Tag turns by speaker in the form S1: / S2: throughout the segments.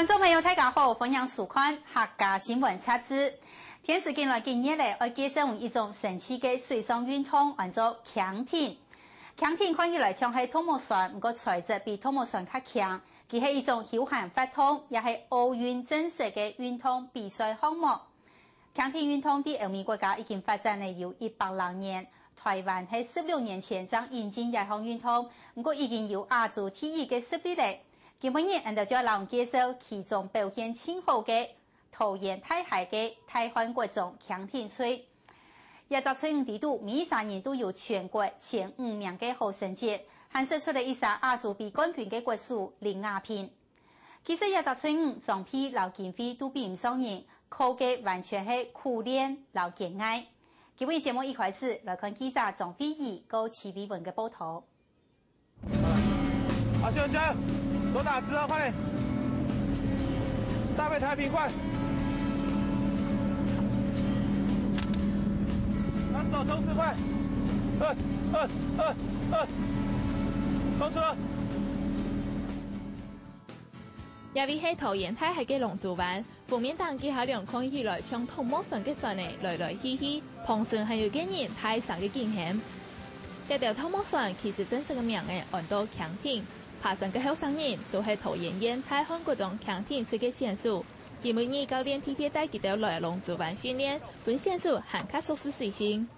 S1: 观众朋友，大家好，欢迎收看客家新闻插枝。天时近来今日咧，我介绍一种神奇嘅水上运动，叫做强艇。强艇看起来像系拖木船，不过材质比拖木船较强。佢系一种休闲活动，也系奥运正式嘅运动比赛项目。强艇运动喺欧美国家已经发展了有100年。台湾喺16年前将引进一项运动，不过已经有亚洲第一嘅实力咧。今日我哋就要嚟介紹其中表現稱好嘅桃園大海嘅台灣國種強艇賽。125地度，每3年都有全國前5名嘅好成績，顯示出嚟一隻亞洲比冠軍嘅國數林亞平。其實125裝備老經費都比唔上人，靠嘅完全係苦練老堅毅。今日節目一開始來看記者張飛儀和齊偉文嘅報道。
S2: 好，新人加油！手打直啊，快点！大背抬平快！拿手冲刺快！2，冲刺！
S3: 因為係桃園大海嘅龍珠灣，負面彈機下兩看起來像拖木船嘅船呢，來來去去，旁船係有幾人太上嘅驚險。這條拖木船其實真實嘅名嘅按到強艇。爬上嘅後生人都係桃園縣大漢嗰種強艇賽嘅選手，佢每日教練特別帶佢哋來龍珠灣訓練，本選手還較熟悉水性。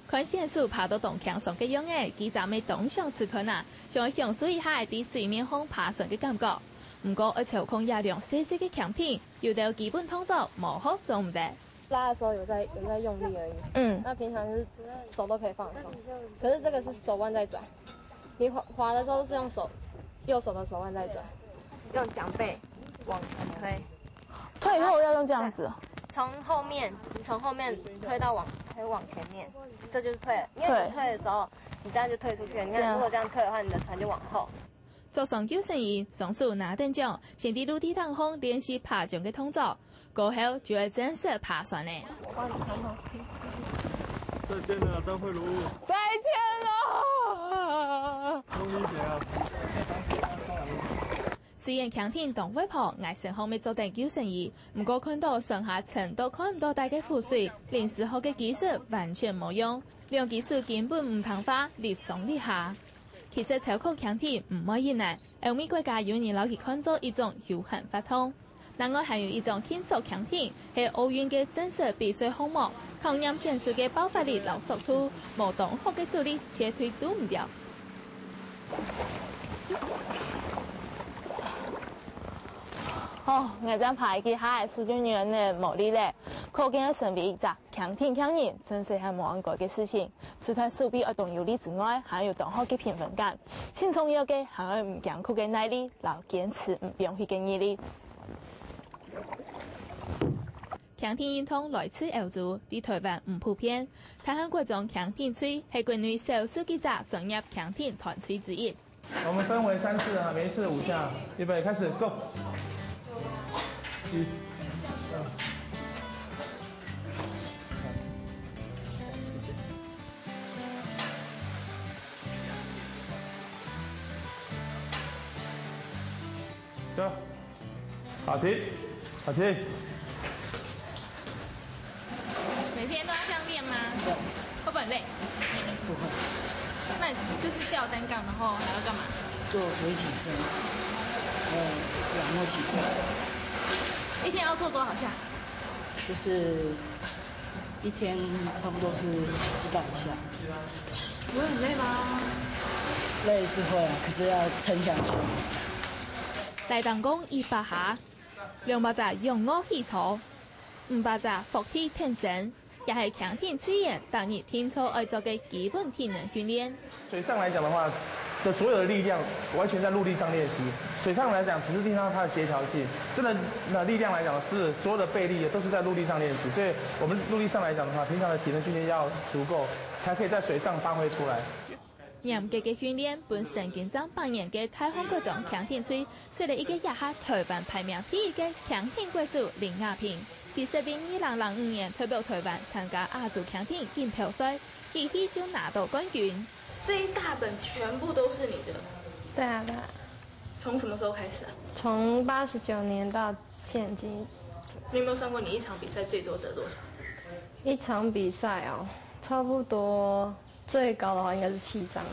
S3: 看選手爬到洞牆上嘅樣嘅，記者咪當場刺看啊，想享受一下喺水面上爬上嘅感覺。唔過要操控一輛細細嘅強艇，有啲基本動作冇好做唔得。
S4: 拉的時候有在用力而已，那平常是手都可以放鬆，可是這個是手腕在轉，你滑的時候是用手。右手的手腕在轉，用腳背往前推，
S3: 退後要用這樣子，
S4: 從後面推到往前面，這就是退了。因為你退的時候，你這樣就退出去。你看，如果這樣退的話，你的船就往後。
S3: 做上救生員，雙手拿定槳，先喺陸地當空練習爬槳嘅動作，過後就會正式爬船咧。
S2: 再見了，張慧茹。
S3: 再見了。
S2: 用力些啊！
S3: 雖然強艇當尾婆危身後面做定救生員，唔過看到上下層都看唔到大嘅湖水，臨時學嘅技術完全冇用，兩技術根本唔同化，裂上裂下。其實操控強艇唔可以難，歐美國家有人攞佢看作一種休閒活動。另外還有一種輕手強艇，係奧運嘅正式比賽項目，考驗選手嘅爆發力同速度，冇同學嘅實力絕對擋唔掉。我真排佢下係蘇軍員嘅模力咧，可見成為一隻強艇強人，真係係冇按過嘅事情。除咗手臂要動有力之外，還有同學嘅平衡感，輕重要嘅還有唔艱苦嘅耐力，然後堅持唔放棄嘅毅力。強艇運動來自歐洲，喺台灣唔普遍。台灣國種強艇賽係國內少數幾隻專業強艇團隊之一。
S2: 我們分為3次啊，每一次5下，預備開始 ，Go！ 1、2、謝謝。走，好停，好停。
S3: 每天都要這樣練嗎？
S2: 對。
S3: 會不會很累？
S5: 不會。
S3: 那你就是吊單槓，然後還要幹嘛？
S5: 做俯臥撐，還有仰臥起坐。
S3: 一天要做多少下？
S5: 就是一天差不多是幾百下。
S3: 不會很累嗎？
S5: 累是會啊，可是要撐下去。
S3: 大當講100下，200隻仰臥起坐，500隻伏地挺身，也係強艇最嚴當日天操愛做嘅基本體能訓練。
S2: 水上來講的話，的所有的力量完全在陸地上練習。水上來講，只是練到它的協調性。真的力量來講，是所有的臂力都是在陸地上練習。所以，我們陸地上來講的話，平常的體能訓練要足夠，才可以在水上發揮出來。
S3: 嚴格嘅訓練，本身軍裝扮演嘅太空嗰種強艇賽，雖然一個日下台灣排名第一嘅強艇國手林亞平，第7年2005年代表台灣參加亞洲強艇錦標賽，一起就拿到冠軍。
S6: 這一大本全部都是你的？
S4: 對啊，對啊。
S3: 从什么时候开始啊？
S4: 从89年到现今。
S3: 你有没有算过你一场比赛最多得多少？
S4: 一场比赛哦，差不多最高的话应该是7张。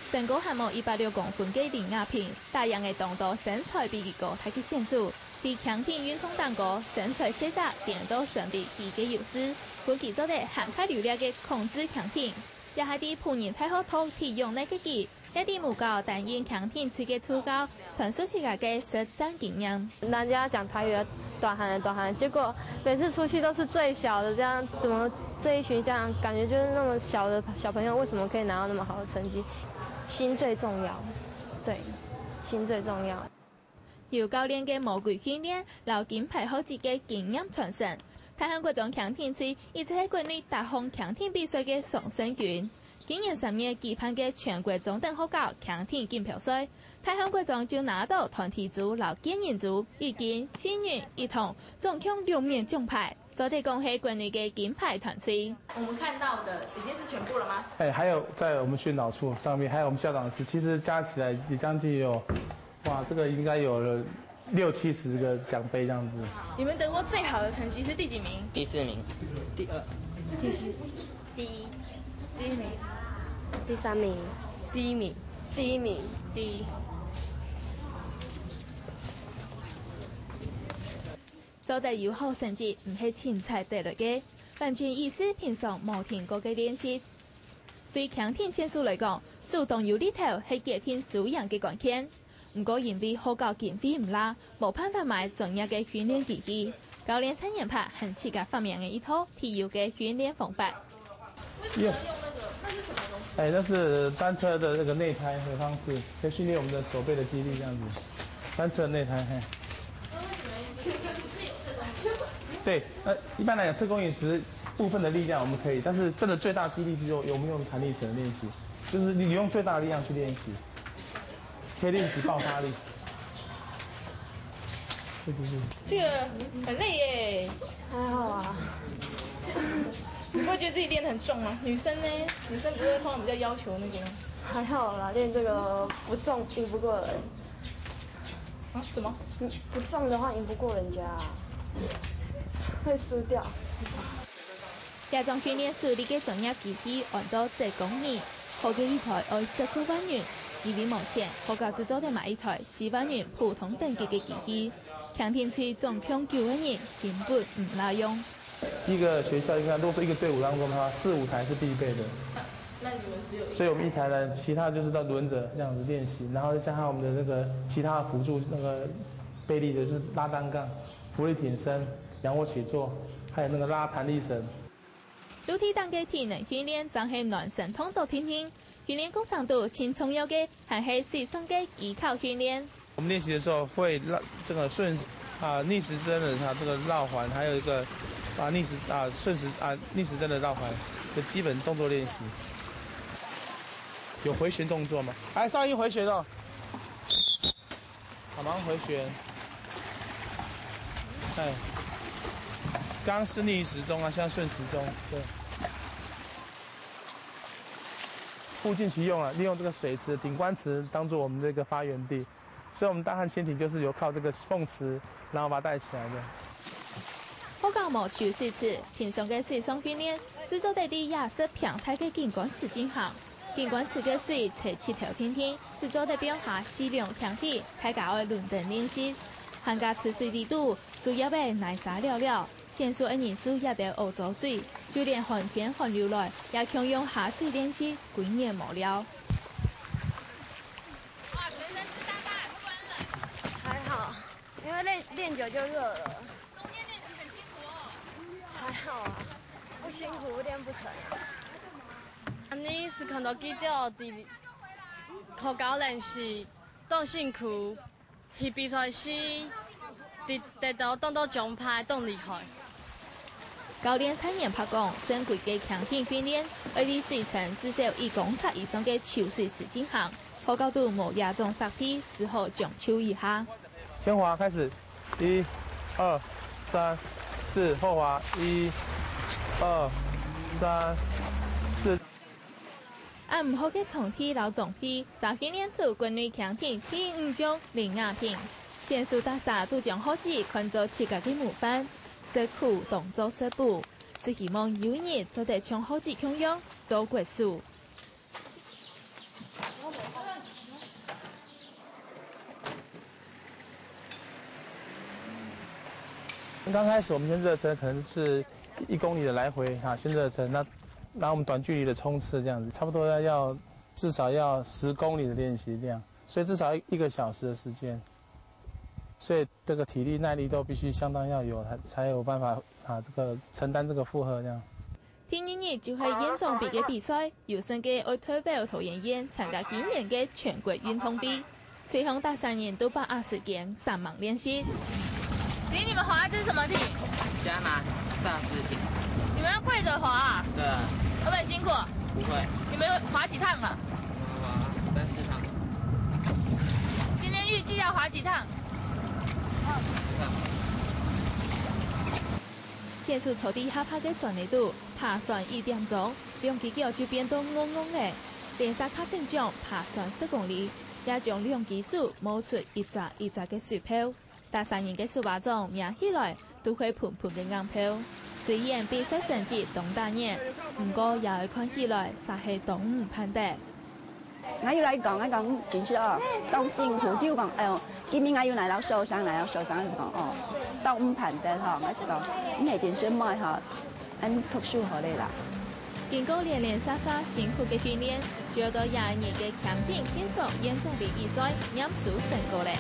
S3: 身高项目160公分嘅林雅萍，大洋嘅动作身材比佢高，太佢显示。在强体运动当中，身材细窄点都成为佢嘅优势。本期做的涵盖流量嘅控制强体，也係啲普人太好套體用呢個技，一啲無教但因強體吹嘅粗高，傳述自家嘅實戰經驗。
S4: 人家講台語的短韓，結果每次出去都是最小的，這樣怎麼這一群這樣感覺就是那麼小的小朋友，為什麼可以拿到那麼好的成績？心最重要，對，心最重要。
S3: 由教練嘅魔鬼訓練，留金牌好自己經驗傳承。台灣國中強體隊一直係國內大項強體比賽嘅上升軍。今年3月舉辦嘅全國中等學校強體錦標賽，台灣國中就拿到團體組、老健人組以及新人一同，總共6面獎牌，昨天恭喜國內嘅金牌團隊。我們看到的已經是全部了嗎？
S2: 還有在我們訓導處上面，還有我們校長室，其實加起來也將近有。哇，這個應該有了60-70個獎盃這樣子。
S3: 你們得過最好的成績是第幾名？
S6: 第4名。
S5: 第2。
S4: 第4。
S3: 第1。第1名。
S4: 第3名。
S3: 第1名。
S4: 第1名。
S3: 第1。做得有好成績唔係凊彩得來嘅，完全意思平常冇停過嘅練習。對強體選手來講，主動有呢頭係家庭素養嘅關鍵。唔過因為學校經費唔啦，冇辦法買專業嘅訓練機器。教練蔡延柏很自家發明嘅一套體育嘅訓練方法。
S2: 為什麼要用那個？那是什麼東西？那是單車的那個內胎的方式，可以訓練我們的手背的肌力，這樣子。單車內胎，嘿。
S3: 那為什麼不是有側弓引？
S2: 對，一般來講，側弓引只是部分的力量我們可以，但是真的最大肌力就我們用彈力繩練習，就是你用最大的力量去練習。可以練習爆發力，
S3: 這個很累耶。
S4: 還好啊。
S3: 你不會覺得自己練得很重嗎？女生呢？女生不是通常比較要求那個嗎？
S4: 還好啦，練這個不重贏不過人。
S3: 啊？什麼？
S4: 不重的話贏不過人家，會輸掉。
S3: 這種訓練手力嘅專業機器按到7公里，好嘅一台要19萬元。因為目前學校製造的買一台4萬元普通等級嘅機器，強體隊總共9個人，根本唔拉用。
S2: 一個學校應該，如果說一個隊伍當中的話，4-5台是必備的。
S3: 那你們只有？
S2: 所以我們一台呢，其他就是到輪着這樣子練習，然後再加上我們的那個其他的輔助，那個臂力的就是拉單槓、浮力挺身、仰臥起坐，還有那個拉彈力繩。
S3: 六體當嘅體能訓練，就係暖身動作聽聽。訓練過程度輕重要嘅，還係水上嘅技巧訓練。
S2: 我們練習的時候會繞這個逆時針的這個繞環，還有一個逆時針的繞環的基本動作練習。有回旋動作嗎？來，上一回旋哦。好，馬上回旋。哎，剛剛是逆時鐘啊，現在順時鐘，對。附近其用啊，利用這個水池、景觀池當做我們這個發源地，所以我們大漢潛艇就是由靠這個鳳池，然後把它帶起來的。
S3: 學校冇儲水池，平常嘅水上訓練，製作地啲亞式平台嘅景觀池進行。景觀池嘅水才7條天天，製作地表下適量強體，大家愛輪等練習。寒假池水地度需要被耐沙了了，先說一年數也得歐洲水，就連寒天寒流來，也強用下水練習，幾年冇了。
S7: 哇，全身濕噠噠，會不會很冷？
S4: 還好，因為練久就熱了。
S7: 冬天練習很辛苦哦。
S4: 還好啊，不辛苦練不成。
S8: 你是看到幾條的學校練習，當辛苦。去比賽時，得到獎牌，當厲害。
S3: 教練蔡延柏講，正規嘅強體訓練，而啲水層至少1公尺以上嘅潮水池進行，學校都冇亞種設備，只好將就一下。
S2: 先滑開始，1、2、3、4，後滑1、2、3、4。
S3: 按唔好嘅重批老总批，3训练处军内强艇第5种林亚平，选手打啥都将好字看作自家嘅模范，识苦动作识补，是希望有日做得将好字强用做国术。
S2: 刚开始我们先热身，可能是1公里的来回先热身，那我们短距离的冲刺这样子，差不多要至少要10公里的练习量，所以至少1个小时的时间，所以这个体力耐力都必须相当要有，才有办法这个承担这个负荷这样。
S3: 第2日就係演裝備嘅比賽，有勝嘅愛推表陶妍妍參加今年嘅全國運動會，隨行大3人都把握時間上網練習。
S7: 你们滑这是什么艇？
S6: 加拿大师艇。
S7: 你们要跪着滑啊？
S6: 对啊。
S7: 会不会很辛苦？
S6: 不会。
S7: 你们滑几趟了？
S6: 滑3、4趟。
S7: 今天预计要滑几趟
S6: ？10趟。
S3: 選手坐地下拍嘅船嚟度，爬船1點鐘，2隻腳就變到硬硬嘅，連續確定將爬船10公里，也將2隻手摸出一隻一隻嘅水泡。大3人嘅手把種命起來都會盤盤嘅硬泡，雖然比賽成績當大熱，不過也會看起來實係當唔攀得。
S9: 我要嚟講真是到辛苦叫講今年我要嚟到受傷是講到唔攀得我是講你係真是唔係按讀書好嚟啦。
S3: 經過連連沙沙辛苦嘅訓練，最到22日嘅強艇輕鬆演裝備比賽飲數成功咧。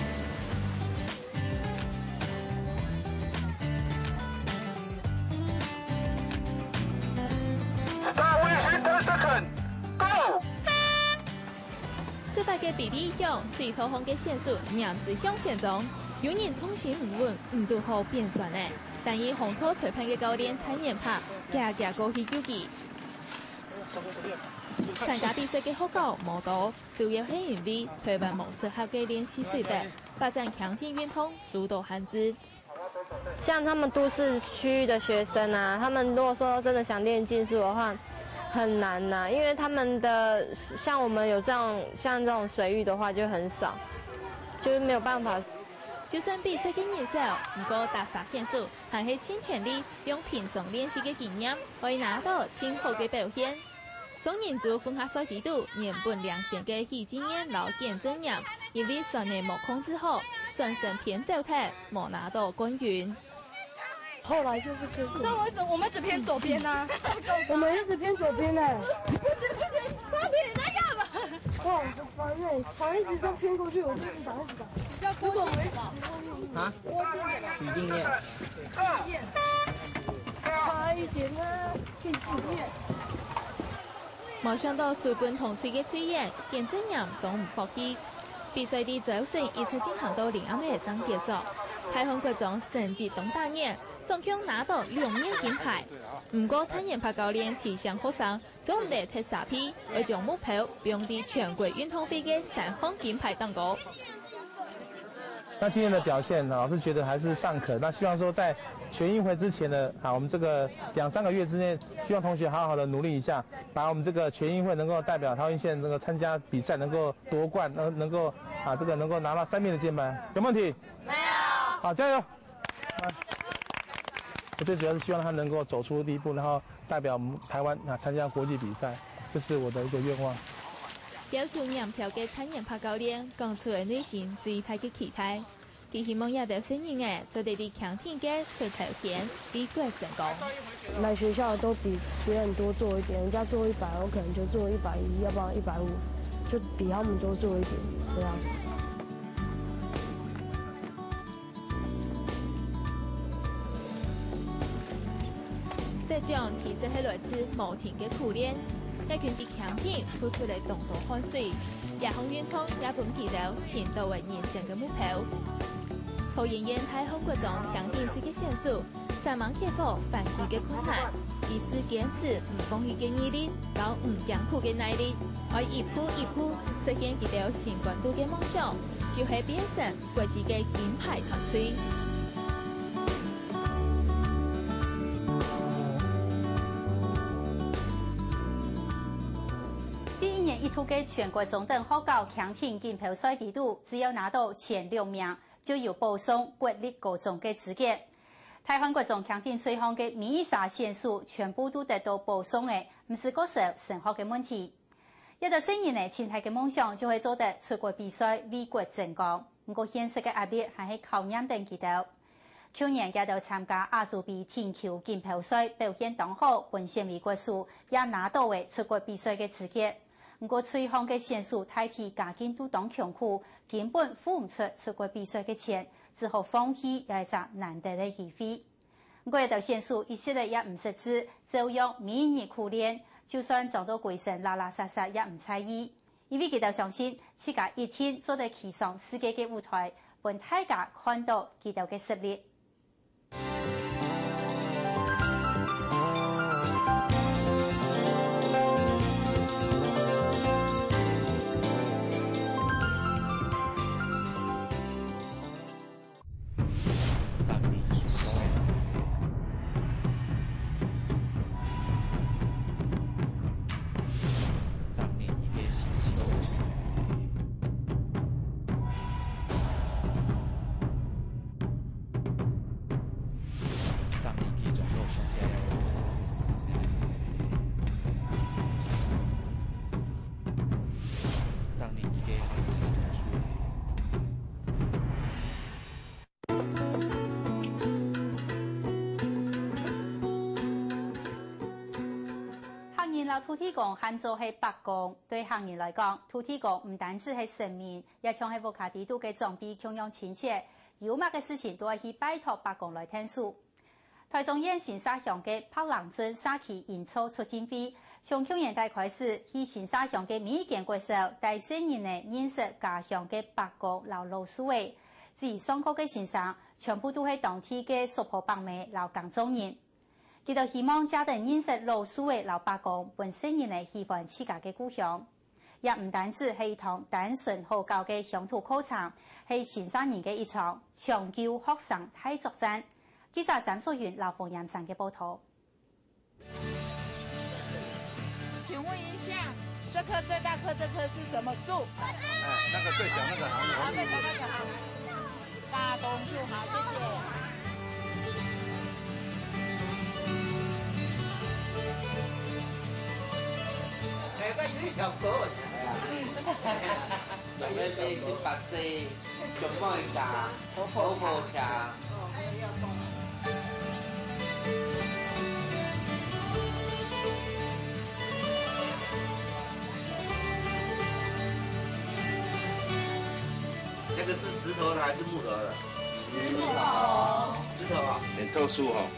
S3: 出發嘅 BB 向水頭航嘅選手硬是向前衝，有人重心唔穩，唔到好變船咧。但以紅土裁判嘅教練蔡延柏夾過去救佢。參加比賽嘅學校冇多，主要係因為台灣冇適合嘅練習水質，發展強艇運動殊多限制。
S4: 像他們都市區的學生啊，他們如果說真的想練技術的話，很難呐，因為他們的像我們有像這種水域的話就很少，就是沒有辦法。
S3: 就算比賽嘅人少，不過大殺選手還係盡全力用平常練習嘅經驗，可以拿到很好嘅表現。雙人組分下賽季度原本良性嘅許經驗老見證人，因為船內冇控制好，船身偏走態，冇拿到冠軍。
S4: 後來就不結果。
S7: 我們只偏左邊啊。
S4: 我們一直偏左邊呢。
S7: 不行，花瓶你在幹嘛？
S4: 哇，很煩哎，船一直這樣偏過去，我就一直打。
S7: 要多久沒？
S6: 啊？許定諺。
S4: 差一點啊，更許願。
S3: 冇想到水本同水嘅出現，見證人都唔服氣。比賽的早船一直進行到0月將結束。台灣國中成績當大熱，總共拿到2面金牌。唔過蔡延柏教練提醒學生，總唔得踢沙皮，要將目標放喺全國運動會嘅3項金牌當中。
S2: 那今天的表現，老師覺得還是尚可。那希望說在全運會之前呢，我們這個2、3個月之內，希望同學好好的努力一下，把我們這個全運會能夠代表桃園縣能夠參加比賽，能夠奪冠，能夠這個能夠拿到3面的金牌，有問題？沒有。好，加油！我最主要是希望他能夠走出第一步，然後代表我們台灣參加國際比賽，這是我的一個願望。
S3: 有經驗票嘅蔡延柏教練講出嘅內心最大嘅期待，佢希望有條新人嘅做得啲強艇嘅出頭天比國成功。
S4: 來學校都比別人多做一點，人家做100，我可能就做110，要不然150，就比他們多做一點，這樣。
S3: 得獎其實係來自無停嘅苦練。一拳是強艇付出嚟動動汗水，日航運通也本提到前度為現成嘅目標。陶妍妍喺韓國中強艇出嘅選手，3萬克服反擊嘅困難，以是堅持唔放棄嘅毅力，到唔艱苦嘅耐力，可以一步一步實現佢哋新冠度嘅夢想，就係變成國際嘅金牌團隊。
S1: 1 2022嘅全國中等學校強挺錦標賽地度，只要拿到前6名，就有保送國立高中嘅資格。台灣國中強挺隨行嘅每3選手全部都得到保送嘅，唔是嗰時候升學嘅問題。一到新年呢，前提嘅夢想就會做得出國比賽為國爭光，不過現實嘅壓力還係考驗等佢哋。去年佢哋參加亞洲杯田球錦標賽表現當好，本選為國手，也拿到為出國比賽嘅資格。不過隨行嘅選手太體家境都當窮苦，根本付唔出國比賽嘅錢，只好放棄一個難得嘅機會。不過有啲選手一時也唔識字，照樣每日苦練，就算撞到鬼神拉拉撒撒也唔在意，因為佢哋相信自己一天做得企上世界嘅舞台，讓大家看到佢哋嘅實力。土地公喊做係白公，對行人來講，土地公唔單止係神明，也像係烏卡地度嘅裝備供養親切，有乜嘅事情都係去拜託白公來聽數。台中縣新沙鄉嘅柏蘭鎮沙期演奏促進會，從去年代開始，去新沙鄉嘅每一間國小帶新人嚟認識家鄉嘅白公老老師位，至於上課嘅先生，全部都係當地嘅蘇婆伯妹老江中人。佢哋希望家人認識老師嘅老白公，本身人嚟喜歡自家嘅故鄉，也唔單止係一堂單純好教嘅鄉土課程，係新沙人嘅一場長久學生大作戰。記者詹淑雲、劉鳳陽上嘅報道。
S7: 請問一下，這棵最大棵這棵是什麼樹？
S10: 那個最小那個好，
S7: 最小那個好，大冬樹好，謝謝。
S10: 個魚條好，有咩咩先白色，仲幫佢打土破茶。這個是石頭的還是木頭的？石頭。石頭啊，很特殊哦。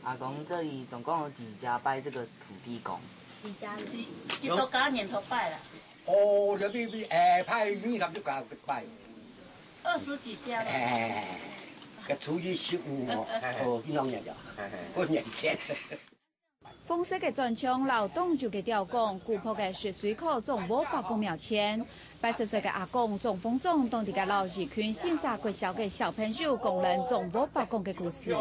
S11: 阿公，这里总共有几家拜这个土地公？
S12: 几家？幾多家年頭拜啦？
S13: 哦，就派20幾家拜。
S12: 20幾家啦。
S13: 個初一15哦，幾兩日呀？過年前。
S14: 豐色嘅專場勞動就嘅吊工，古樸嘅雪水口總和白公廟前，80歲嘅阿公總豐總當地嘅老二群新沙國小嘅小朋友講人總和白公嘅故事。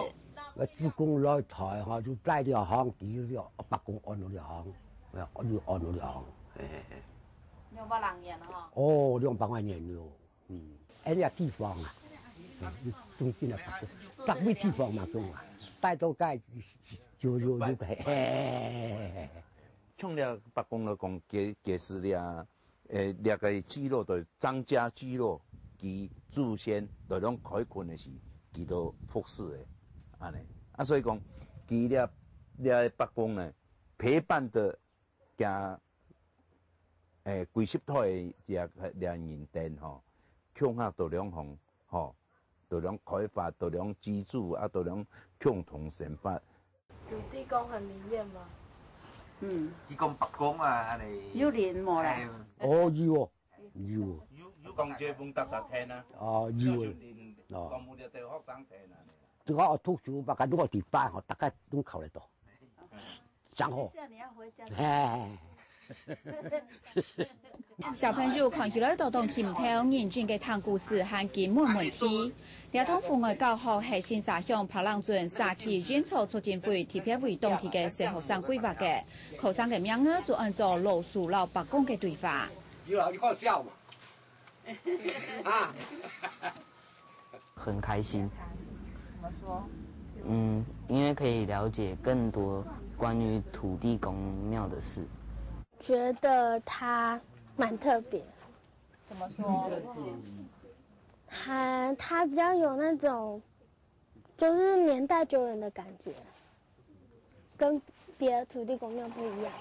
S13: 我自公來台嚇，就帶條巷地了，白公安咗條巷，我要安咗條巷。
S12: 200年啦嗬。
S13: 哦，200年了，呢個地方啊，中間啊白咩地方嘛中啊，帶到街就係。
S15: 像了白公來講，其實了，那個聚落就張家聚落，佢祖先就攏開墾的是，佢都服侍的。安尼啊，所以講，佢了白公呢，陪伴的加規濕台嘅人丁吼，強下度兩項吼，度兩開發，度兩居住啊，度兩共同生活。
S8: 土地公很靈驗嗎？
S10: 佢講白公啊，安尼。
S12: 有靈冇啦？
S13: 哦，有。
S15: 有講這本特色聽啊。
S13: 哦，有。
S15: 哦。講冇得對學生聽啊。
S13: 我讀書吧，咁我哋班學大家都求嚟讀，上好。
S12: 你要回家。
S14: 小朋友看起来都懂心跳，认真嘅听故事和基本问题。儿童户外教学系新沙乡柏浪镇社区演草促进会特别为当地嘅小学生规划嘅，课程嘅名额就按照老师老伯公嘅对话。
S13: 你看笑嘛？啊，
S11: 很开心。
S12: 怎么说？
S11: 因为可以了解更多关于土地公庙的事。
S16: 觉得它蛮特别。
S12: 怎么说？
S16: 它比较有那种，就是年代久远的感觉，跟别的土地公庙不一样。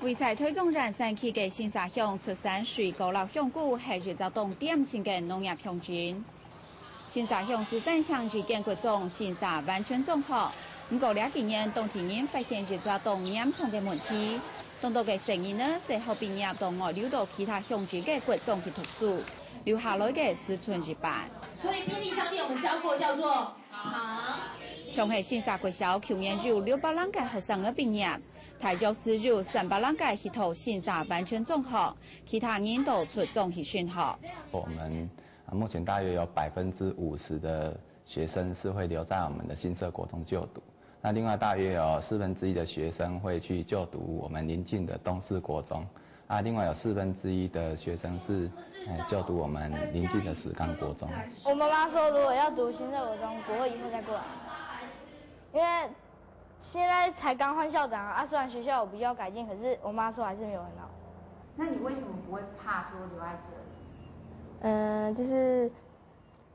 S14: 为在推动人山区嘅新沙乡出山水果老乡谷系越走动点前嘅农业乡镇。新沙乡是单枪之建国中新沙完全综合。不过2几年当地人发现越走动严重嘅问题，当地嘅成员呢，随后毕业到外流到其他乡镇嘅国中去读书，留下来嘅是春日班。
S17: 所以便利商店我们教过叫做行。
S14: 从系新沙国小去年有600人嘅学生嘅毕业。台教师有300人嘅去读新沙完全综合，其他人都出中去选学。
S18: 我们目前大约有50%的学生是会留在我们的新社国中就读，那另外大约有1/4的学生会去就读我们邻近的东势国中，另外有1/4的学生是就读我们邻近的石冈国中。
S4: 我妈妈说，如果要读新社国中，不会以后再过来，因为现在才刚换校长啊，虽然学校有比较改进，可是我妈说还是没有很好。
S12: 那你为什么不会怕说留在这里？
S4: 就是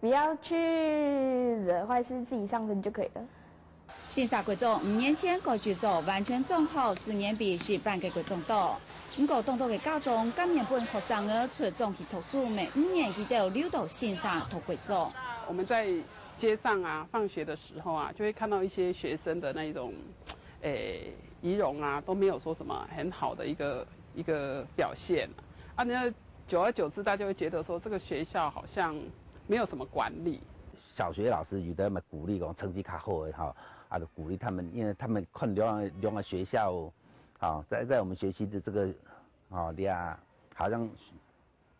S4: 不要去惹坏事，自己上升就可以了。
S14: 新沙国中5年前改制做完全综合，自然比是半个国中多。不过当地嘅家长今年本学生儿出中去读书，每5年佢都溜到新沙读国中。
S19: 我们在街上啊，放学的时候啊，就会看到一些学生的那种，仪容啊，都没有说什么很好的一个表现啊。那久而久之，大家就会觉得说，这个学校好像没有什么管理。
S15: 小学老师有的嘛鼓励讲成绩较好的哈，就鼓励他们，因为他们看两个学校，在我们学习的这个好像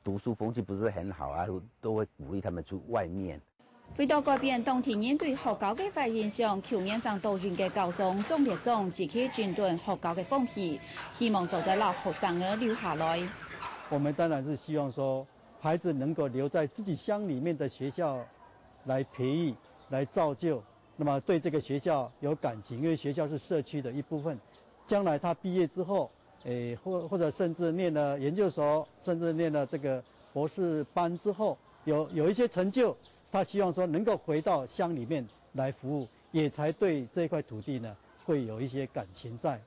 S15: 读书风气不是很好啊，都会鼓励他们去外面。
S14: 为了改变当地人对学校嘅坏印象，去年将多元嘅高中总列中自己整顿学校嘅风气，希望做得让学生儿留下来。
S20: 我们当然是希望说，孩子能够留在自己乡里面的学校来培育、来造就，那么对这个学校有感情，因为学校是社区的一部分。将来他毕业之后，或者甚至念了研究所，甚至念了这个博士班之后，有一些成就。他希望说能够回到乡里面来服务，也才对这块土地呢会有一些感情在。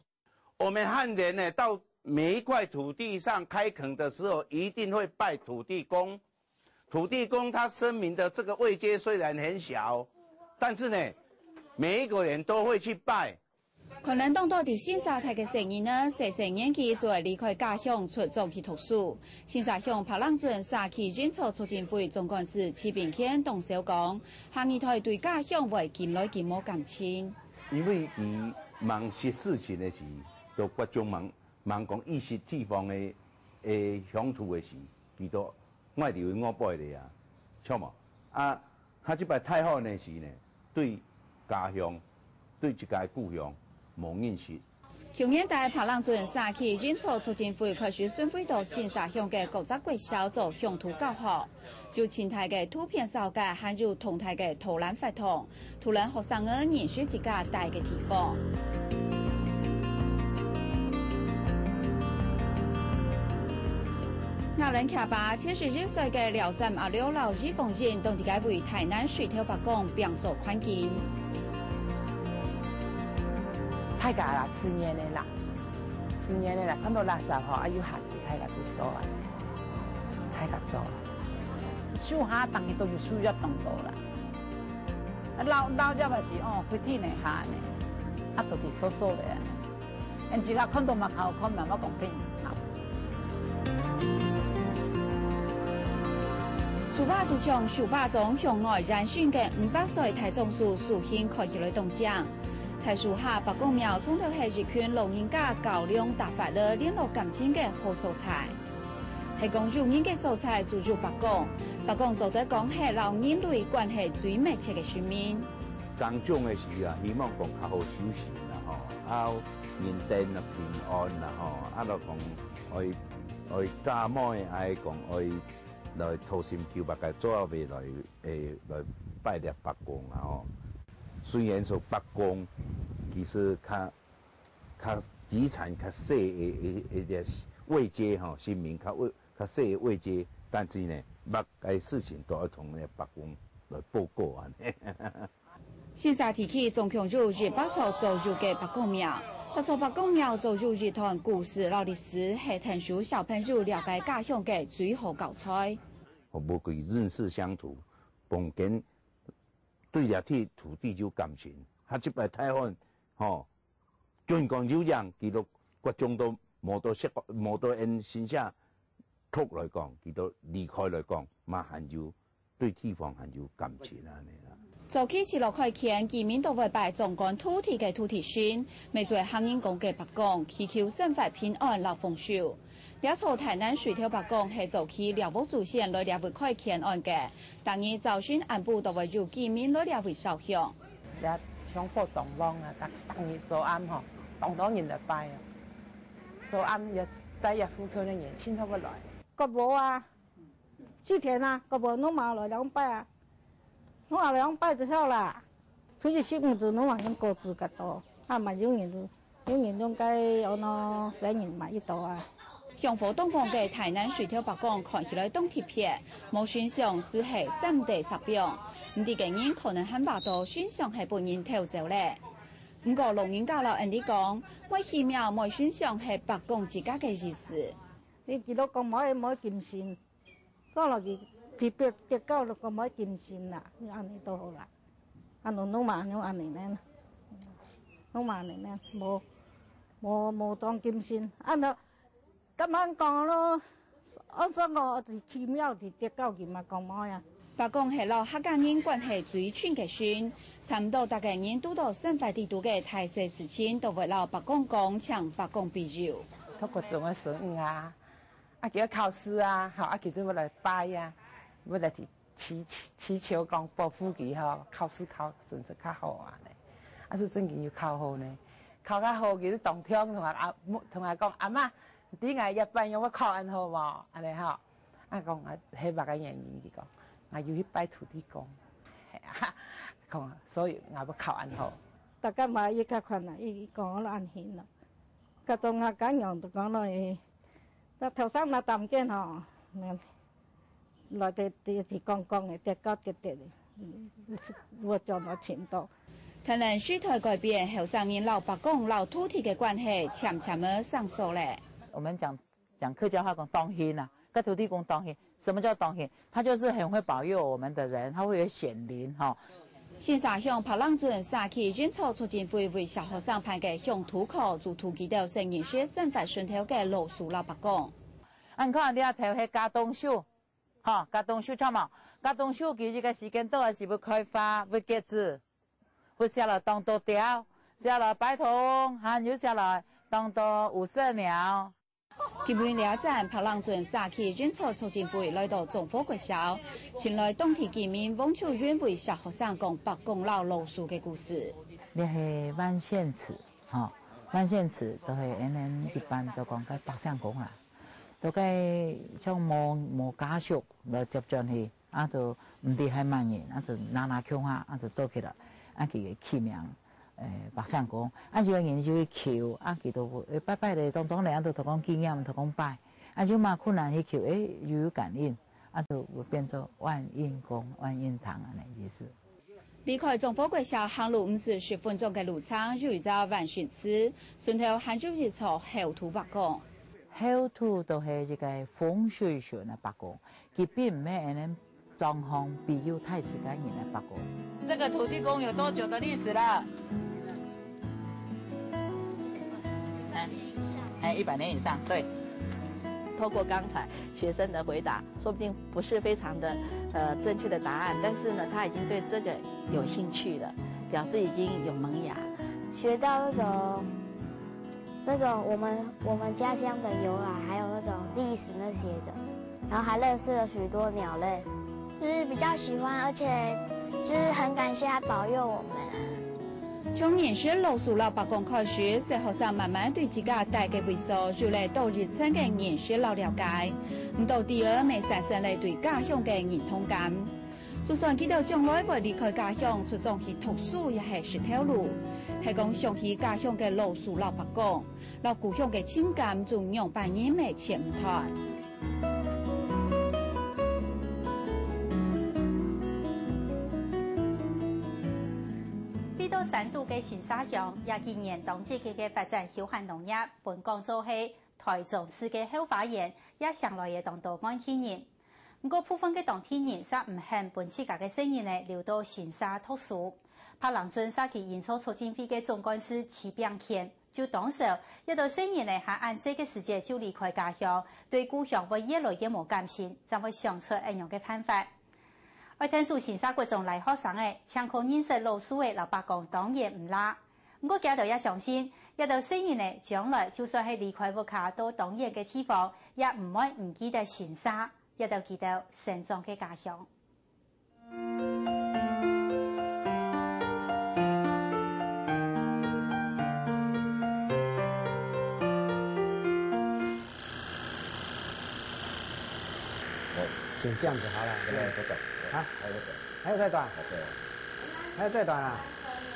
S15: 我们汉人呢，到每一块土地上开垦的时候，一定会拜土地公。土地公他声明的这个位阶虽然很小，但是呢，每一个人都会去拜。
S14: 可能当地的新沙滩嘅成员呢，14年级就会离开家乡出中去读书。新沙乡柏浪镇社区演草促进会总干事齐炳谦董小讲，下二代对家乡为近来近冇感情。
S15: 因为伊忙些事情的时，都各种忙讲意识地方的乡土的时，伊都爱留我背的啊，错冇？他这摆太好的时呢，对家乡，对这个故乡。冇认识。
S14: 去年在柏浪镇社区演草促进会开始巡回到新沙乡嘅各只国小做乡土教学，就前台嘅图片扫街，还有同台嘅图兰活动，图兰学生儿认识自家大嘅地方。亚人骑吧71岁嘅廖镇阿廖老二逢人，当地嘅为台南水头白宫表述环境。
S21: 太假啦，10年的啦，10年的啦，看到垃圾吼，又下地太假都收啊，太假做。树下当然都是需要动作啦。老只嘛是会天的下呢，都是收收的。人自家看到嘛好看嘛，我讲俾
S14: 树巴就从树巴中向外燃选嘅500岁台中市树兴开起来动奖。台树下白公庙从头系一群老人家高粱大发了联络感情的好素材。系讲有人嘅素材就白讲，白讲做得讲系老人类关系最密切嘅书面。
S15: 工种嘅时啊，希望讲较好休息啦吼，啊人丁啊平安啦吼，啊就讲爱家妹爱讲爱来土心求白嘅做下未来拜谒白公啊吼。虽然说白公其实较遗产较细嘅位阶吼，新民较细嘅位阶，但是呢，捌嘅事情都要同呢白公来报告啊。
S14: 新沙提起总共有200座造就嘅白公庙，但是白公庙造就一段故事老历史，系传授小朋友了解家乡嘅最好教材。
S15: 我们可以认识乡土，帮紧对了土地有感情。他这摆台湾，尽管有样，佢都各种都冇到因身下托来讲，佢都离开来讲，嘛含有对地方含有感情啊呢。
S14: 早起16块钱，居民都会拜总管土地嘅土地神，每做行人公嘅白讲，祈求生活平安、老丰收。也从台南水头白讲，系早起辽北祖先来2块钱按嘅，当日早晨安部都会有居民来2烧香。
S21: 咧香火动旺啊，当日早暗吼，当人来拜啊。早暗日第日富強嘅人千好不來。
S5: 個無啊，之前啊，個無攏嘛來2拜啊。我話2拜就好啦，出去食物就攏話用各自個多，啊嘛有人用該我喏4人嘛一道啊。
S14: 香火東方嘅台南水頭白講看起來當貼片，冇選項是係3地10標，唔啲嘅人可能很白到選項係本人偷走咧。不過老人家老人哋講，為奇妙每選項係白講自家嘅意思。
S5: 你記到講冇金線，嗰落去特別結構落個冇金線啦，安尼都好啦。啊，儂嘛用安尼咧，儂嘛安尼咧，冇當金線，啊儂咁樣講咯，我說我是奇妙是結構嘅嘛講冇呀。
S14: 白講係老客家人關係最親嘅選，差唔多大家人都到生活地圖嘅大細事情，都會老白講講搶白講比較。
S21: 透過種嘅順應啊，叫考試啊，好叫做要來拜啊，要來祈求講保護佢考試考順實較好啊咧，所以真嘅要考好呢，考較好佢都當聽同阿講阿媽，點解一般用我考安好喎？安尼嚇，講希望嘅原因佢講。我要去拜土地公，係啊，所以我要考安好。
S5: 大家買依家困難，依講都安顯啦。個種下緊用就講來，但頭先那淡見嗬，來啲講嘅，啲高啲，我做到前度。
S14: 台南水台改變，後生人老白講老土地嘅關係，漸漸嘅上手咧。
S21: 我們講客家話講當獻啊。跟土地公當獻，什麼叫當獻？他就是很會保佑我們的人，他會有顯靈哈。
S14: 新沙鄉柏浪鎮沙期認籌促進會為小學生辦嘅鄉土課，做土基到成人學生發順頭嘅老師老白講。
S21: 你看你啊頭係加冬秀，哈加冬秀錯冇？加冬秀佢呢個時間到係會開花，會結子，會下來當多雕，下來白桐，還有下來當多五色鳥。
S14: 基本2站柏浪鎮沙期認籌促進會來到中火國小，前來當地居民往求願為小學生講白講老老師嘅故事。
S21: 你係萬縣祠，萬縣祠都係人一般都講個白相公啦，都計將冇家屬來接進去，啊就唔啲係萬人，啊就拿強下，啊就做起來，啊佢嘅起名。白相公，有個人就去求，佢都拜咧，種嚟，都同講經驗，同講拜，有嘛困難去求，又有感應，就會變做萬應公、萬應堂啊，那意思。
S14: 離開中火國小行路唔是10分鐘嘅路程，有一個萬旬祠，順頭還有一座後土白講。
S21: 後土都係一個風水上嘅白講，佢並唔係人狀況比較太自然嘅白講。這個土地公有多久的歷史了？100年以上，對。
S22: 透過剛才學生的回答，說不定不是非常的正確的答案，但是呢，他已經對這個有興趣了，表示已經有萌芽。
S16: 学到那种我们家乡的由来，还有那种历史那些的，然后还认识了许多鸟类，
S6: 就是比较喜欢，而且就是很感谢他保佑我们。
S14: 从认识老师老伯公开始，使学生慢慢对自家大嘅位数，就嚟到日常嘅认识老了解，唔到第二咪產生嚟對家鄉嘅認同感。就算佢哋將來會離開家鄉，出種去讀書，也係一條路。係講想起家鄉嘅老師老伯公，老故鄉嘅情感就讓別人咪切唔斷。
S1: 三度嘅新沙鄉，也今年當地嘅發展休閒農業，本港做係台中市嘅後花園，也上來嘅當到當地人。不過部分嘅當地人則唔肯本自家嘅生意呢留到新沙讀書。柏林鎮沙期演出促進會嘅總幹事齊炳謙就當時一到生意呢喺安息嘅時節就離開家鄉，對故鄉會越來越冇感情，就會想出一樣嘅辦法。我聽說新沙國中嚟學生嘅，搶空認識老師嘅老伯公當然唔啦。不過家頭也相信，一到生意呢，將來就算係離開屋企到當然嘅地方，也唔會唔記得新沙，一到記得成長嘅家鄉。
S9: 先這樣子好了，啊，還有再短，還有再短啊，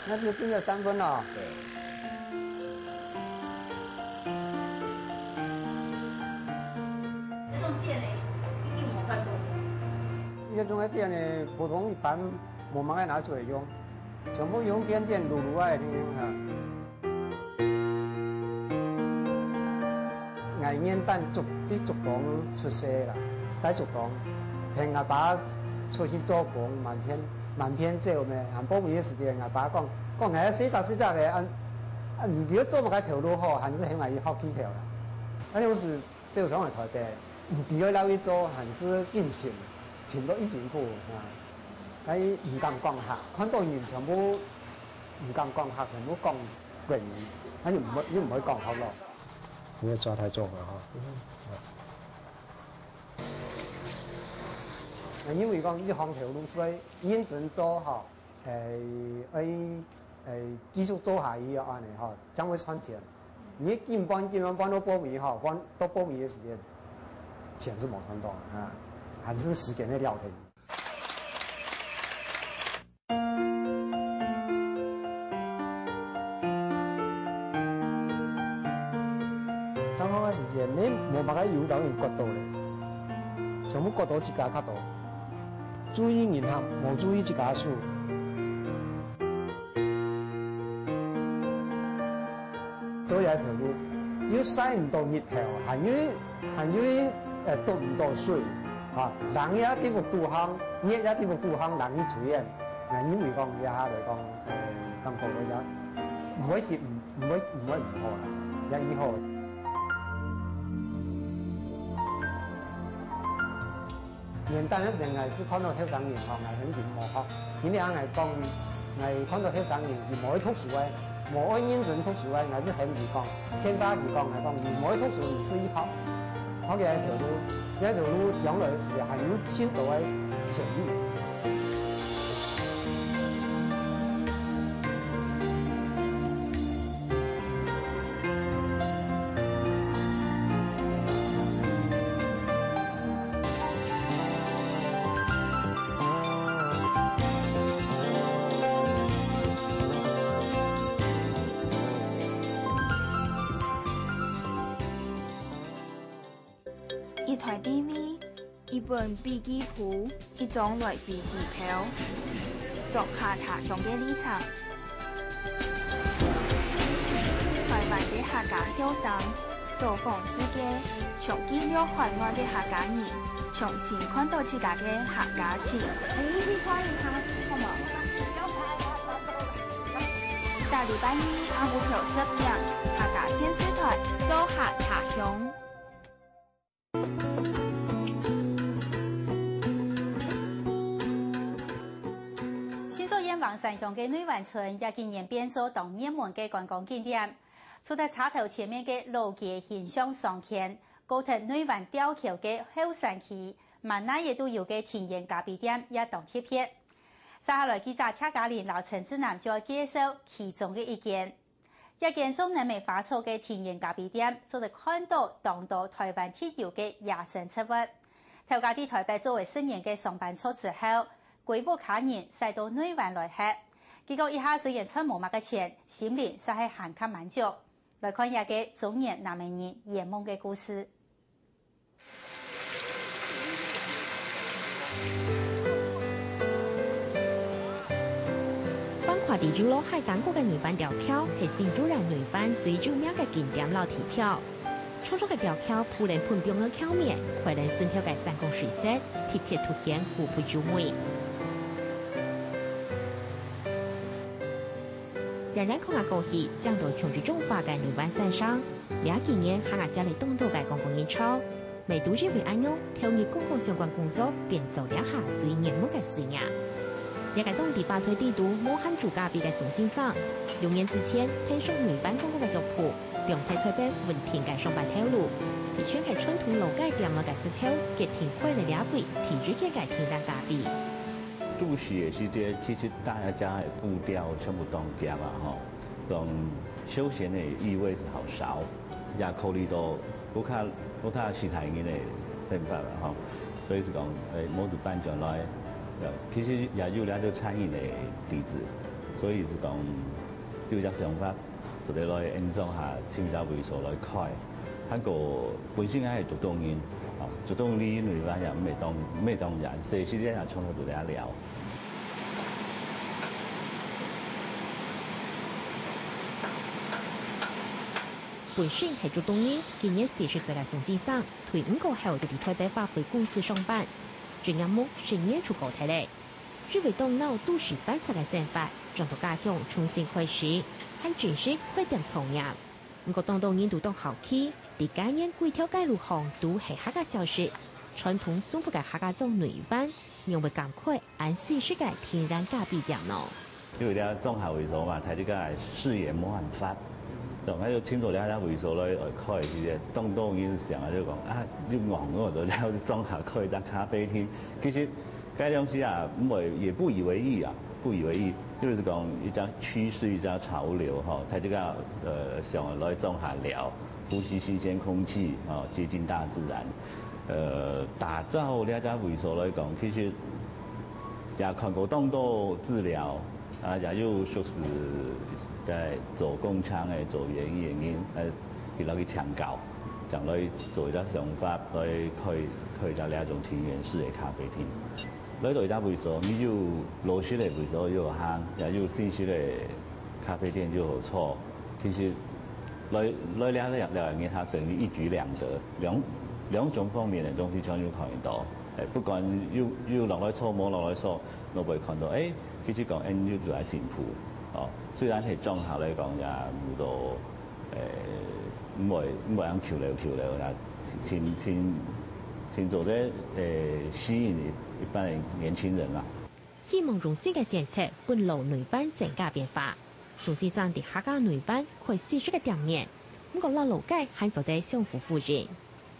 S9: 那就定了3分了。
S1: 這種箭呢，一定冇看過。
S9: 這種箭呢，普通一般冇乜愛拿出來用，全部用電箭擼啊，外面蛋竹筒出色啦。喺竹檔，平阿爸出去做工，滿天走咩？還保護嘅時間，阿爸講係死雜嘅，如果做唔開條路好，還是很容易學起條啦。那有時就上嚟台北，如果留去做，還是堅錢到1步啊！喺唔敢講客，很多人全部唔敢講客，全部講榮譽，喺唔可以講好咯。
S23: 因為抓太重啦嚇。
S9: 因為講這行條路水認真做嚇，繼續做下去安尼嚇，將會賺錢。你基本到報名嚇，到報名嘅時間，錢是冇賺到啊，還是時間的聊天。張開嘅時間，你冇辦法遊到人角度咧，全部角度自家角度。注意銀行，冇注意自家數。做一條路，要曬唔到熱條，還要倒唔到水，啊，人也啲冇渡行，熱也啲冇渡行，人要注意。因為講一下嚟講，咁好嘅啫，唔可以跌，唔可以唔好啦，一好。年單嘅時候，係是看到後生人學，係很寂寞學。因為啱係講，係看到後生人而冇去讀書嘅，冇去認真讀書嘅，係是很易講。聽家而講係講，而冇去讀書而是一學，學嘅一條路將來嘅時候係有前途嘅潛力。
S6: 一台 DV， 一本筆記簿，一種來回機票，作下他鄉嘅里程。台灣嘅客家後生造訪世界，從記錄海外嘅客家人，重新看到自家嘅客家情。大禮拜二下午10點，客家電視台做客他鄉。
S1: 王山乡嘅女湾村也今年变做当热门嘅观光景点。除了插头前面嘅老街现象上看，高铁女湾吊桥嘅后山区，万那也都有嘅田园咖啡店也当贴片。接下来记者车家玲老陈志南就要介绍其中嘅一间中南美发出嘅田园咖啡店，就得看到当到台湾特有嘅野生植物。头家喺台北作为10年嘅上班族之后，规划客人使到女湾来吃。结果一下虽然赚冇乜嘅錢，心靈實係閒卡滿足。來看一下嘅中年男人圓夢嘅故事。
S2: 繁華地主路海港嗰個女灣吊橋係新竹人女灣最著名嘅景點老鐵橋。創作嘅吊橋鋪連盤標嘅橋面，可能順條嘅山光水色，特別凸顯古樸優美。人人看下過去，講到長住中華嘅女灣山上，呢幾年下下下嚟東道嘅觀光熱潮，未都是為安樣投入公共相關工作，變做了下最熱門嘅事業。一個當地八推地圖武漢住家比嘅宋先生，6年之前聽說女灣公共嘅藥鋪，並睇台北雲田嘅上班條路，佢全係傳統老街店嘅雪條，結天開嚟兩位，提住嘅嘅天然咖啡。
S3: 住宿的時間，其實大家的步調全部都夾啊，吼，咁休閒的意味是好少，也考慮到我睇其他人的想法啦，吼，所以是講某時辦將來，其實也有了做餐飲的底子，所以是講有一個想法，就嚟來安裝下清查會所來開，不過本身係做東人。就當呢女灣人未當人，細時間也從頭到嚟聊。
S2: 本身係做東人，今年40歲嘅宋先生，退伍過後就喺台北發揮公司上班，最啱冇10年出國睇嚟，認為當腦都市翻側嘅想法，將到家鄉重新開始，很正式開店創業。不過當人都當好奇。第幾年幾條街路巷都係客家小吃，傳統松浦嘅客家種女灣，因為咁快按四十嘅天然咖啡店咯。
S3: 因為啲綜合會所嘛，睇啲個視野冇辦法，就喺度簽到啲會所咧開啲東已經成日都講啊，要昂嗰度有綜合開間咖啡廳，其實嗰啲東西啊，也不以為意啊，不以為意，就是講一張趨勢，一張潮流哈，睇啲個上來綜合聊。呼吸新鮮空氣，接近大自然。打造呢家會所來講，其實也看過當多治療，啊，也有說是在做工廠嘅做原因，佢攞去搶購，將來做一個想法來開咗呢一種田園式嘅咖啡廳。來到一家會所，你有老式嘅會所有行，也有新式嘅咖啡店就好錯。其實來兩樣它等於一舉兩得，兩種方面嘅東西全都看到。不管要落來錯冇落來錯，我會看到其實講要做喺進步。雖然係綜合嚟講也冇到唔會咁潮流啦，先做啲吸引一般嘅年輕人啦。
S2: 希望用新嘅政策伴路女灣整個變化。宋先生喺客家女灣開40個店面，不過老路街還做得相互呼應。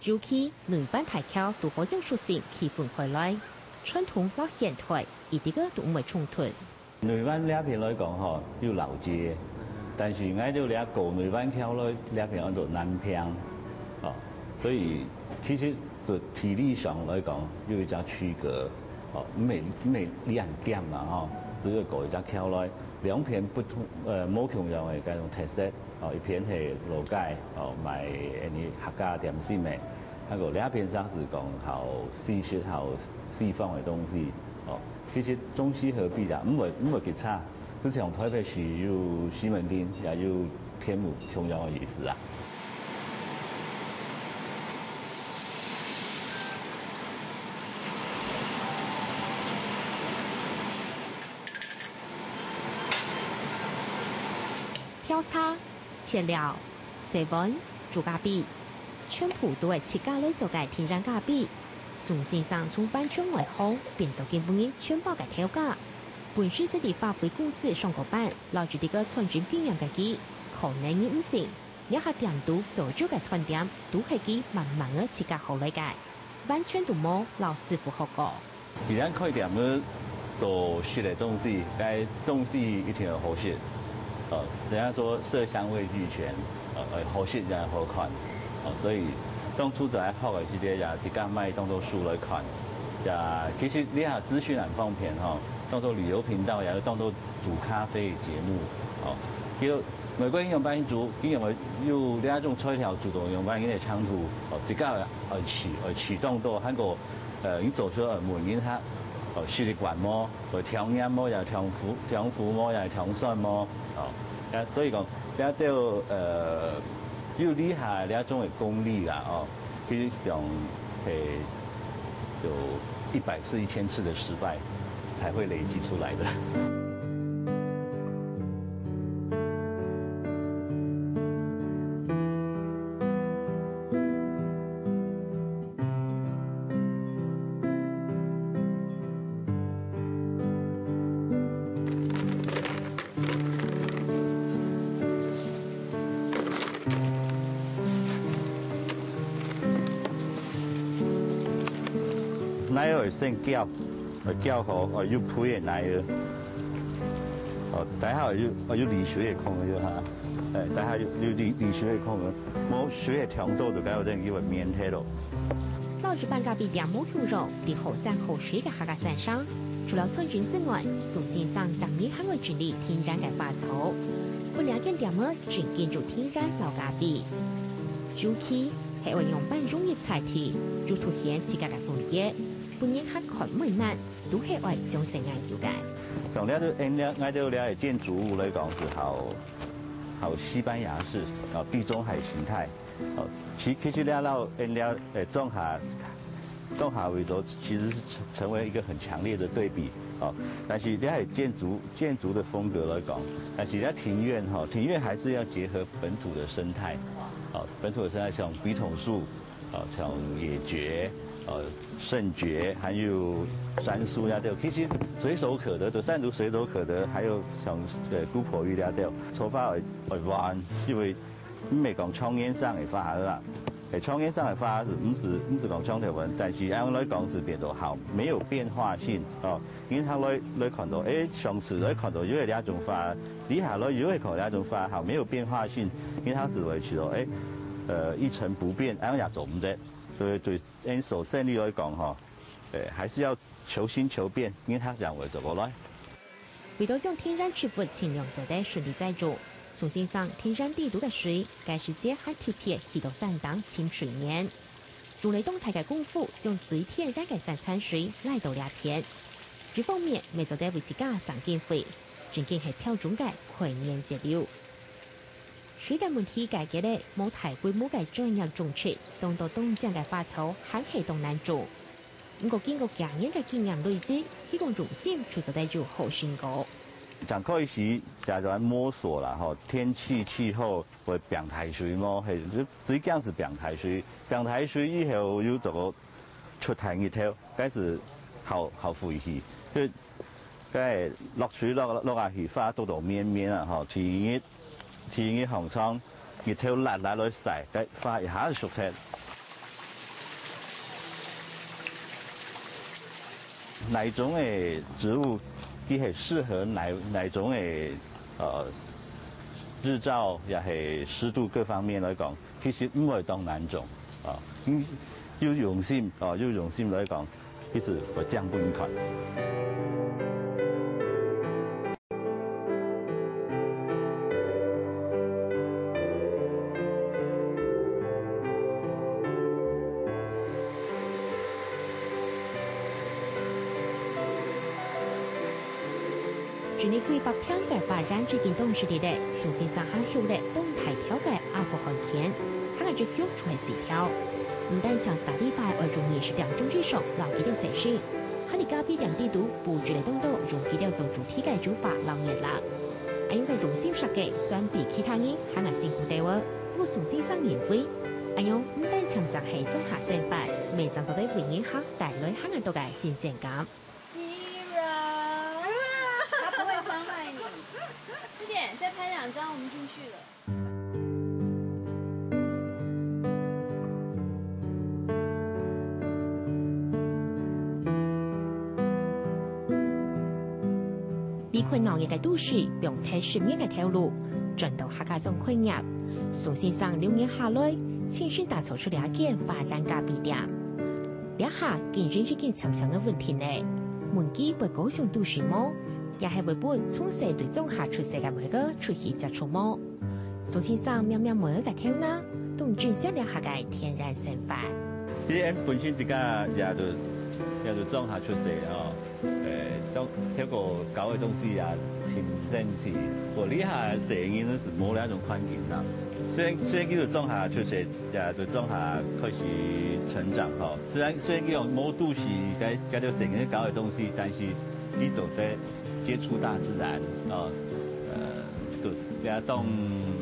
S2: 尤其女灣大橋都好將出現氣氛開來，傳統老現代一啲個都唔會衝突。
S3: 女灣呢一邊來講要老街，但是挨到呢一個女灣橋來呢一邊叫做南偏，所以其實就體力上來講要一隻區隔，唔係兩間嘛呢個改一隻橋來。兩片不同冇同樣嘅嗰種特色，一片係老街，賣啲客家點心嘅，另一片則是講好西式、好西方嘅東西，其實中西合璧啦，唔會幾差。之前台北市有西門町，也有天母同樣嘅意思啊。
S2: 挑叉、切料、洗碗、煮咖啡，全部都係設計嚟做嘅天然咖啡。宋先生從灣窗外行，變做基本嘅全部嘅調價。本身是伫发挥公司上个班，老住伫个村镇经营家己，可能伊唔成，一下店都所做嘅村店都係佢慢慢嘅自家學嚟嘅，完全都冇老師傅學過。
S3: 既然開店咧做食嘅東西，該東西一定要好食。人家說色香味俱全，好食又好看，所以當初就喺學嘅時間，也自家買當做書來看。其實呢下資訊很方便當做旅遊頻道，也當做煮咖啡節目。叫美國應用班煮，應用有呢一種菜條主動用班嘅長途，自家驅動到韓國已做出門因他視力管麼，調音麼，又調符麼，又調酸麼，所以講呢一啲要厲害呢一種嘅功力啦，其實上有100次、1000次的失敗，才會累積出來的。奶油先攪好，要配嘅奶油，底下要離水嘅控嘅嚇，底下要離水嘅控嘅，冇水嘅強度就搞到以為面體咯。
S2: 老日班隔壁兩畝牛肉，喺後山後水嘅下個山上，除了村人之外，蘇先生當年還會整理天然嘅花草，我兩間店兒全建築天然老家地，主氣係運用半溶液材體，就凸顯自家嘅風格。本人客看每晚都係愛上成研究嘅。
S3: 講了就愛到了建築物來講是好西班牙式地中海形態。其實了中下為主，其實是成為一個很強烈的對比。但是了建築的風格來講，但是了庭院還是要結合本土的生態。本土的生態像筆筒樹，像野蕨。聖蕨還有杉樹呀，都其實隨手可得，就山竹隨手可得，還有像姑婆芋呀，都草花來玩，因為唔係講窗沿上嘅花啦，窗沿上嘅花是唔是講窗條紋，但是按來講是變到好，沒有變化性因為他來看到上次來看到有係兩種花，底下來有係看兩種花，好沒有變化性，因為他是維持到一成不變，按也做唔得。對按守正力來講還是要求新求變，因為他認為做過來。
S2: 為到將天然植物盡量做得順利栽種，蘇先生天然地圖嘅水，該時節還貼片去到山當清水面，用嚟動態嘅功夫，將最天然嘅山產水來到兩片。這方面未做得為自家省經費，正經係標準嘅概念節流。水嘅問題解決咧，冇大規模嘅專業種植，當到東江嘅花草還係當難做。不過經過幾年嘅經驗累積，希望用心去做得就好成果。
S3: 剛開始就係摸索啦，天氣氣候會變態水麼？係最驚是變態水，變態水以後要做個出太熱頭，開始好晦氣，即係落水落下去花到面面啊，天熱紅蒼，熱頭辣來曬，嘅花一下就熟曬。哪種嘅植物，佢係適合哪種嘅日照，也係濕度各方面來講，其實唔會當難種要用心來講，其實會降本款。
S2: 全力規劃偏改發展最近東市地帶，蘇先生還有咧動態調改阿富汗田，他嘅只腳仲係細條，唔單將大禮拜而容易是兩種之上老幾條細線，喺你隔壁兩地度佈置嚟東道容幾條做主題嘅做法老熱啦，係因為用心設計，相比其他人還係辛苦啲喎。我蘇先生認為，係用唔單將就係中下生法，未將就對回應客帶來很多嘅新鮮感。
S7: 快点，再拍2张，我们进去了。
S2: 离开农业嘅都市，用睇10年嘅条路，转到客家种开业。宋先生6年下来，亲身打造出2间发展咖啡店。两下竟然是件长长嘅问题呢。门基为高雄都市么，也系为本从小对种下出世嘅每个出去接触么。宋先生慢慢每个跳呢，都转向两下嘅天然生法。
S3: 其实本身自家也就种下出世哦。都这个搞的东西啊，挺珍惜。我厉害摄影都是冇那种环境啦。虽然叫做种下出世，也就种下开始成长哈。虽然叫冇都市该条摄影搞的东西，但是你总在接触大自然哦，就也当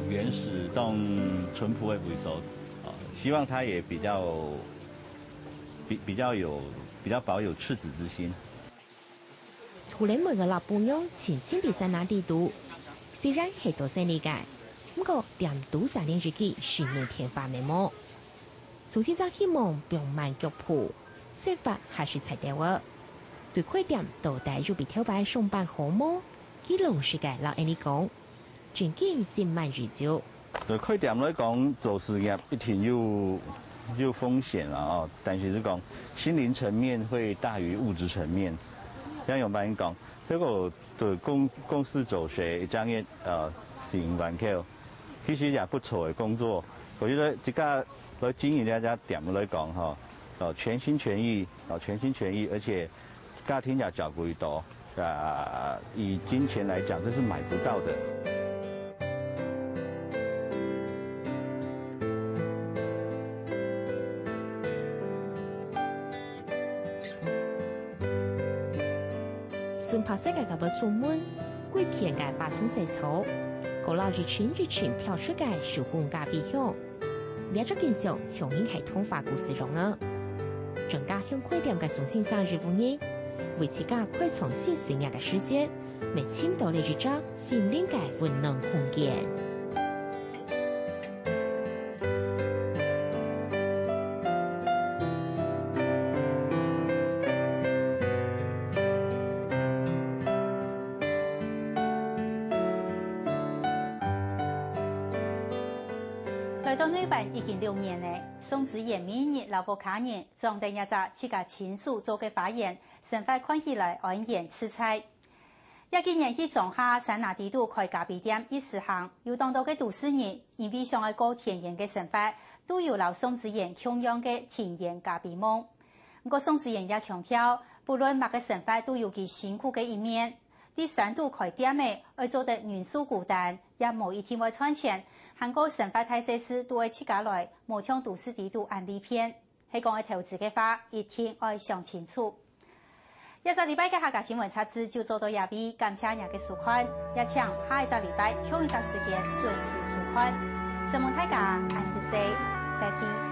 S3: 原始、当淳朴的为首哦。希望他也比较保有赤子之心。
S2: 湖南每个老婆娘前线比赛拿地图，虽然系做生意嘅，不过店都3年日记是每天发眉毛。苏先生希望不用慢脚步，生活还是菜掉嘅。对开店到底就比跳摆上班好么？佢老实嘅老安尼讲，最近是慢日久。
S3: 对开店来讲，做事业一定有风险啦哦，但是是讲心灵层面会大于物质层面。像用白人讲，这个对公司做些一张业营完口，其实也不错的工作。我觉得这个来经营这家店来讲哈，全心全意，而且家庭也照顾到，以金钱来讲，这是买不到的。
S2: 顺拍世界嘅不出门，鬼片嘅发从细草，古老日群飘出嘅手工咖啡香，两只景象重新系通话故事中啊。专家向开店嘅宋先生日5年，为自家开创新生涯嘅世界，未签到嚟一张心灵嘅温暖空间。
S1: 来到日本已经6年了，宋子妍每日老婆卡人装订一只自家亲手做嘅发言，生活看起来安然自在。也今年去种下山拿地图开咖啡店一时行，有当到嘅都市人因为想要过田园嘅生活，都有留宋子妍同样嘅田园咖啡梦。不过宋子妍也强调，不论乜嘅生活都有其辛苦嘅一面。第3度开店嘅要做得元素孤单，也冇一天会赚钱。韩国生活态势是都会自家来，冇像都市地图案例片。喺讲嘅投资嘅话，一定要想清楚。一个礼拜嘅客家新闻杂志就做到这边，感谢您嘅收看，也请下一个礼拜同一个时间准时收看。新闻大家，安日四，再见。